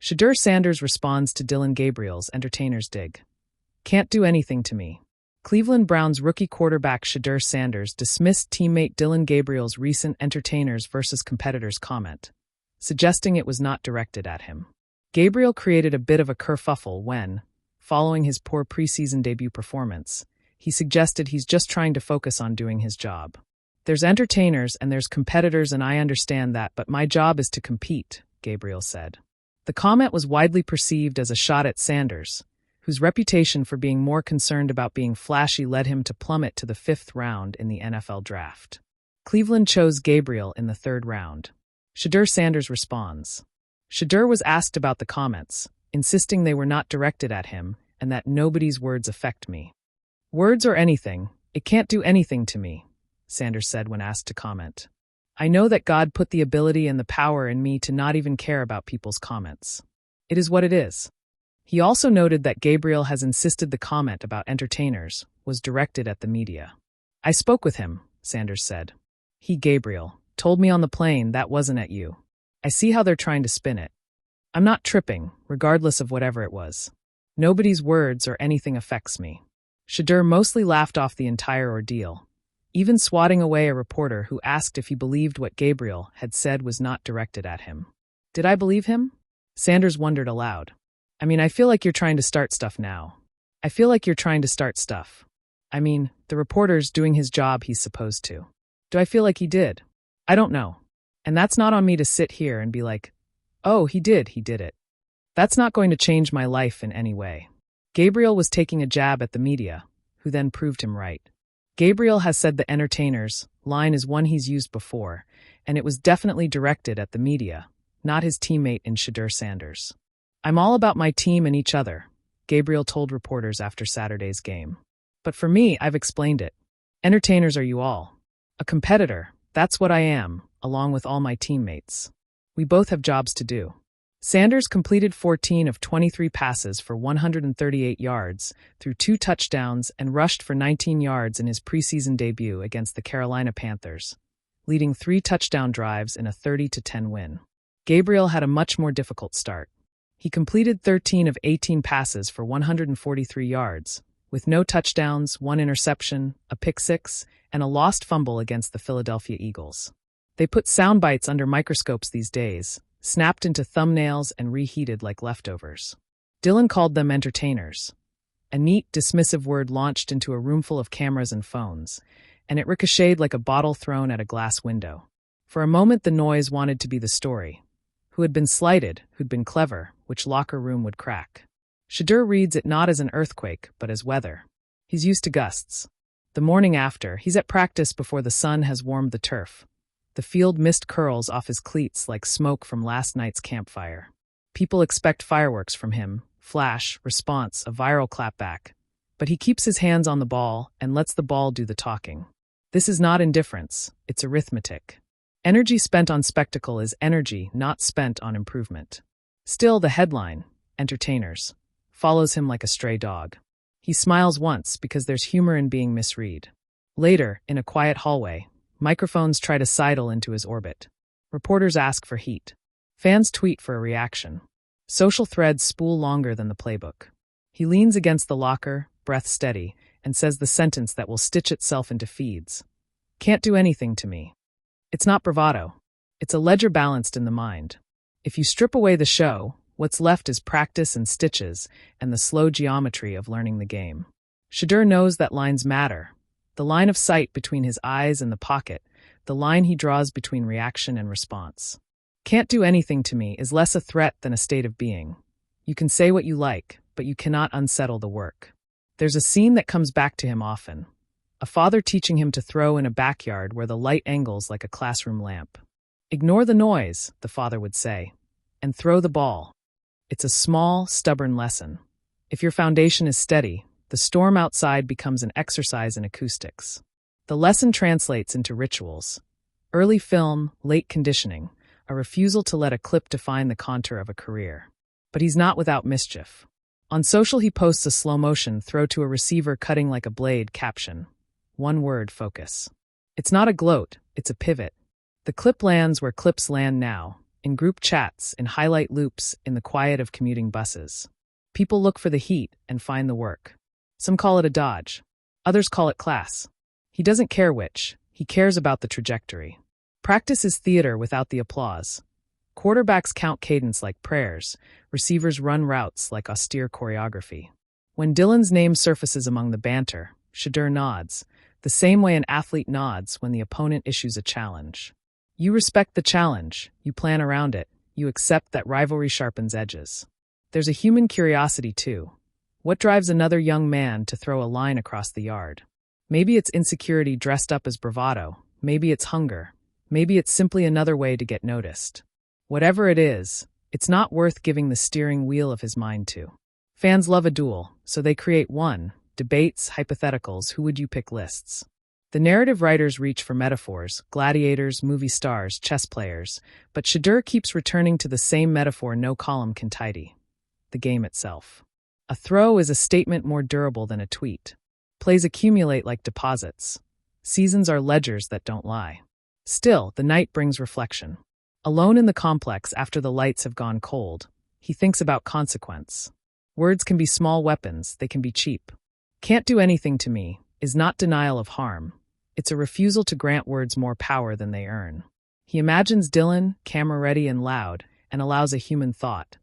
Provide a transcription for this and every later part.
Shedeur Sanders responds to Dillon Gabriel's entertainer's dig. Can't do anything to me. Cleveland Browns rookie quarterback Shedeur Sanders dismissed teammate Dillon Gabriel's recent entertainers versus competitors comment, suggesting it was not directed at him. Gabriel created a bit of a kerfuffle when, following his poor preseason debut performance, he suggested he's just trying to focus on doing his job. There's entertainers and there's competitors, and I understand that, but my job is to compete, Gabriel said. The comment was widely perceived as a shot at Sanders, whose reputation for being more concerned about being flashy led him to plummet to the 5th round in the NFL draft. Cleveland chose Gabriel in the 3rd round. Shedeur Sanders responds. Shedeur was asked about the comments, insisting they were not directed at him and that nobody's words affect me. Words or anything, it can't do anything to me, Sanders said when asked to comment. I know that God put the ability and the power in me to not even care about people's comments. It is what it is. He also noted that Gabriel has insisted the comment about entertainers was directed at the media. I spoke with him, Sanders said. He, Gabriel, told me on the plane that wasn't at you. I see how they're trying to spin it. I'm not tripping, regardless of whatever it was. Nobody's words or anything affects me. Shedeur mostly laughed off the entire ordeal, even swatting away a reporter who asked if he believed what Gabriel had said was not directed at him. Did I believe him? Sanders wondered aloud. I mean, I feel like you're trying to start stuff now. The reporter's doing his job he's supposed to. Do I feel like he did? I don't know. And that's not on me to sit here and be like, oh, he did it. That's not going to change my life in any way. Gabriel was taking a jab at the media, who then proved him right. Gabriel has said the entertainers line is one he's used before, and it was definitely directed at the media, not his teammate in Shedeur Sanders. I'm all about my team and each other, Gabriel told reporters after Saturday's game. But for me, I've explained it. Entertainers are you all. A competitor, that's what I am, along with all my teammates. We both have jobs to do. Sanders completed 14 of 23 passes for 138 yards, threw 2 touchdowns, and rushed for 19 yards in his preseason debut against the Carolina Panthers, leading 3 touchdown drives in a 30-10 win. Gabriel had a much more difficult start. He completed 13 of 18 passes for 143 yards, with no touchdowns, 1 interception, a pick six, and a lost fumble against the Philadelphia Eagles. They put sound bites under microscopes these days, snapped into thumbnails and reheated like leftovers. Dillon called them entertainers. A neat, dismissive word launched into a roomful of cameras and phones, and it ricocheted like a bottle thrown at a glass window. For a moment the noise wanted to be the story. Who had been slighted, who'd been clever, which locker room would crack. Shedeur reads it not as an earthquake, but as weather. He's used to gusts. The morning after, he's at practice before the sun has warmed the turf. The field mist curls off his cleats like smoke from last night's campfire. People expect fireworks from him, flash, response, a viral clapback. But he keeps his hands on the ball and lets the ball do the talking. This is not indifference, it's arithmetic. Energy spent on spectacle is energy not spent on improvement. Still, the headline, entertainers, follows him like a stray dog. He smiles once because there's humor in being misread. Later, in a quiet hallway, microphones try to sidle into his orbit. Reporters ask for heat. Fans tweet for a reaction. Social threads spool longer than the playbook. He leans against the locker, breath steady, and says the sentence that will stitch itself into feeds. Can't do anything to me. It's not bravado. It's a ledger balanced in the mind. If you strip away the show, what's left is practice and stitches and the slow geometry of learning the game. Shedeur knows that lines matter. The line of sight between his eyes and the pocket, the line he draws between reaction and response. Can't do anything to me is less a threat than a state of being. You can say what you like, but you cannot unsettle the work. There's a scene that comes back to him often. A father teaching him to throw in a backyard where the light angles like a classroom lamp. Ignore the noise, the father would say, and throw the ball. It's a small, stubborn lesson. If your foundation is steady, the storm outside becomes an exercise in acoustics. The lesson translates into rituals. Early film, late conditioning, a refusal to let a clip define the contour of a career. But he's not without mischief. On social he posts a slow-motion throw to a receiver cutting like a blade caption. One word, focus. It's not a gloat, it's a pivot. The clip lands where clips land now, in group chats, in highlight loops, in the quiet of commuting buses. People look for the heat and find the work. Some call it a dodge. Others call it class. He doesn't care which. He cares about the trajectory. Practice is theater without the applause. Quarterbacks count cadence like prayers. Receivers run routes like austere choreography. When Dillon's name surfaces among the banter, Shedeur nods, the same way an athlete nods when the opponent issues a challenge. You respect the challenge, you plan around it, you accept that rivalry sharpens edges. There's a human curiosity too. What drives another young man to throw a line across the yard? Maybe it's insecurity dressed up as bravado, maybe it's hunger, maybe it's simply another way to get noticed. Whatever it is, it's not worth giving the steering wheel of his mind to. Fans love a duel, so they create one. Debates, hypotheticals, who would you pick lists. The narrative writers reach for metaphors, gladiators, movie stars, chess players, but Shedeur keeps returning to the same metaphor no column can tidy: the game itself. A throw is a statement more durable than a tweet. Plays accumulate like deposits. Seasons are ledgers that don't lie. Still, the night brings reflection. Alone in the complex after the lights have gone cold, he thinks about consequence. Words can be small weapons, they can be cheap. Can't do anything to me is not denial of harm. It's a refusal to grant words more power than they earn. He imagines Dillon, camera-ready and loud, and allows a human thought.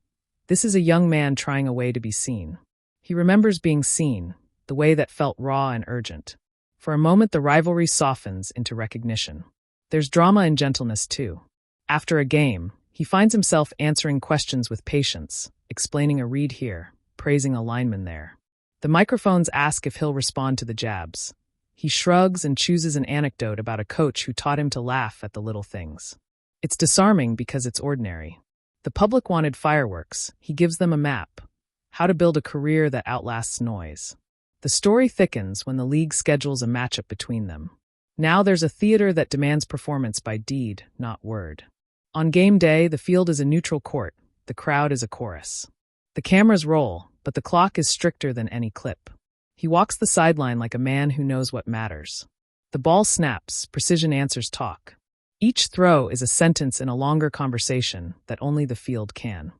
This is a young man trying a way to be seen. He remembers being seen, the way that felt raw and urgent. For a moment, the rivalry softens into recognition. There's drama and gentleness, too. After a game, he finds himself answering questions with patience, explaining a read here, praising a lineman there. The microphones ask if he'll respond to the jabs. He shrugs and chooses an anecdote about a coach who taught him to laugh at the little things. It's disarming because it's ordinary. The public wanted fireworks. He gives them a map. How to build a career that outlasts noise. The story thickens when the league schedules a matchup between them. Now there's a theater that demands performance by deed, not word. On game day, the field is a neutral court. The crowd is a chorus. The cameras roll, but the clock is stricter than any clip. He walks the sideline like a man who knows what matters. The ball snaps, precision answers talk. Each throw is a sentence in a longer conversation that only the field can.